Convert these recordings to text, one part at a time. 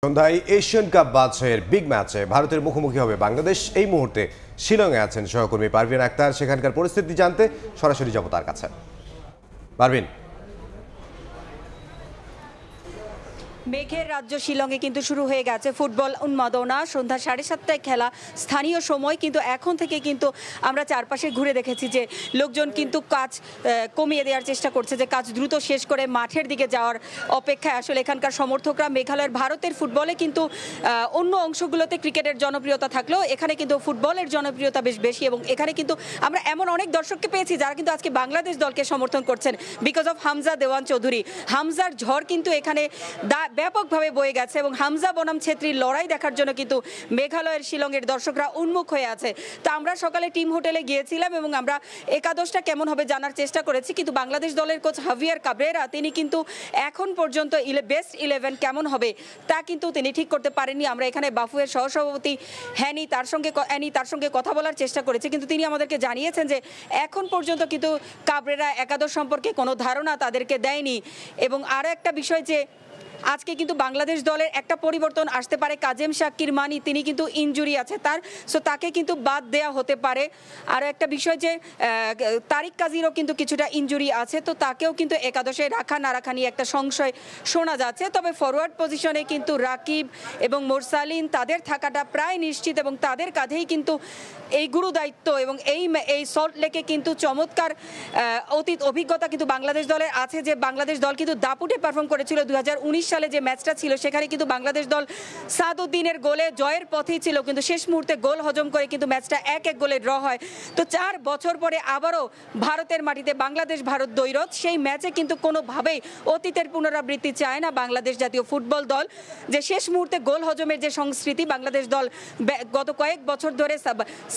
সন্ধ্যায় Asian cup বাছাইয়ের big ম্যাচে ভারতের মুখোমুখি হবে বাংলাদেশ। এই মুহূর্তে শিলংয়ে আছেন সহকর্মী পারভিন আক্তার। সেখানকার পরিস্থিতি জানতে সরাসরি যাব তার কাছে। পারভিন, মেঘের রাজ্য শিলংয়ে কিন্তু শুরু হয়ে গেছে ফুটবল উন্মাদনা। সন্ধ্যা 7:30টায় খেলা স্থানীয় সময়, কিন্তু এখন থেকে কিন্তু আমরা চারপাশে ঘুরে দেখেছি যে লোকজন কিন্তু কাজ কমিয়ে দেওয়ার চেষ্টা করছে, যে কাজ দ্রুত শেষ করে মাঠের দিকে যাওয়ার অপেক্ষায় আসলে এখানকার সমর্থকরা। মেঘালয়ের ভারতের ফুটবলে কিন্তু অন্য অংশগুলোতে ক্রিকেটের জনপ্রিয়তা থাকলেও এখানে কিন্তু ফুটবলের জনপ্রিয়তা বেশ বেশি, এবং এখানে কিন্তু আমরা এমন অনেক দর্শককে পেয়েছি যারা কিন্তু আজকে বাংলাদেশ দলকে সমর্থন করছেন বিকজ অফ হামজা দেওয়ান চৌধুরী। হামজার ঝড় কিন্তু এখানে ব্যাপকভাবে বয়ে গেছে, এবং হামজা বনাম ছেত্রীর লড়াই দেখার জন্য কিন্তু মেঘালয়ের শিলংয়ের দর্শকরা উন্মুখ হয়ে আছে। তো আমরা সকালে টিম হোটেলে গিয়েছিলাম এবং আমরা একাদশটা কেমন হবে জানার চেষ্টা করেছি, কিন্তু বাংলাদেশ দলের কোচ হাভিয়ার কাবরেরা তিনি কিন্তু এখন পর্যন্ত বেস্ট 11 কেমন হবে তা কিন্তু তিনি ঠিক করতে পারেননি। আমরা এখানে বাফুয়ের সহসভাপতি অ্যানি তার সঙ্গে কথা বলার চেষ্টা করেছি, কিন্তু তিনি আমাদেরকে জানিয়েছেন যে এখন পর্যন্ত কিন্তু কাবরেরা একাদশ সম্পর্কে কোনো ধারণা তাদেরকে দেয়নি। এবং আরও একটা বিষয় যে আজকে কিন্তু বাংলাদেশ দলের একটা পরিবর্তন আসতে পারে। কাজেম শাকির মানি তিনি কিন্তু ইনজুরি আছে তার, সো তাকে কিন্তু বাদ দেয়া হতে পারে। আরও একটা বিষয় যে তারিক কাজীরও কিন্তু কিছুটা ইনজুরি আছে, তো তাকেও কিন্তু একাদশে রাখা না রাখা নিয়ে একটা সংশয় শোনা যাচ্ছে। তবে ফরওয়ার্ড পজিশনে কিন্তু রাকিব এবং মোরসালিন তাদের থাকাটা প্রায় নিশ্চিত, এবং তাদের কাঁধেই কিন্তু এই গুরু দায়িত্ব, এবং এই সল্ট লেকে কিন্তু চমৎকার অতীত অভিজ্ঞতা কিন্তু বাংলাদেশ দলের আছে। যে বাংলাদেশ দল কিন্তু দাপুটে পারফর্ম করেছিল 2019 সালে যে ম্যাচটা ছিল, সেখানে কিন্তু বাংলাদেশ দল সাদউদ্দিনের গোলে জয়ের পথেই ছিল, কিন্তু শেষ মুহূর্তে গোল হজম করে কিন্তু ম্যাচটা 1-1 গোলে ড্র হয়। তো 4 বছর পরে আবারও ভারতের মাটিতে বাংলাদেশ ভারত দ্বৈরথ, সেই ম্যাচে কিন্তু কোনোভাবেই অতীতের পুনরাবৃত্তি চায় না বাংলাদেশ জাতীয় ফুটবল দল। যে শেষ মুহূর্তে গোল হজমের যে সংস্কৃতি বাংলাদেশ দল গত কয়েক বছর ধরে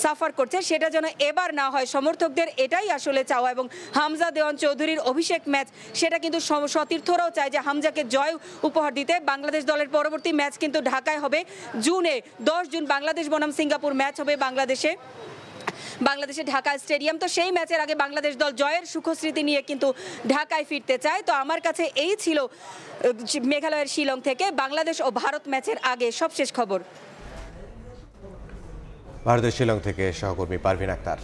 সাফার করছে, সেটা যেন এবার না হয়। সমর্থকদের এটাই আসলে চাওয়া, এবং হামজা দেওয়ান চৌধুরীর অভিষেক ম্যাচ সেটা কিন্তু সতীর্থরাও চায় যে হামজাকে জয় উপহার দিতে। বাংলাদেশ দলের পরবর্তী ম্যাচ কিন্তু ঢাকায় হবে জুনে, 10 জুন বাংলাদেশ বনাম সিঙ্গাপুর ম্যাচ হবে বাংলাদেশে ঢাকা স্টেডিয়াম। তো সেই ম্যাচের আগে বাংলাদেশ দল জয়ের সুখস্মৃতি নিয়ে কিন্তু ঢাকায় ফিরতে চায়। তো আমার কাছে এই ছিল মেঘালয়ের শিলং থেকে বাংলাদেশ ও ভারত ম্যাচের আগে সবশেষ খবর। ভারতের শিলং থেকে সহকর্মী পারভিন আক্তার।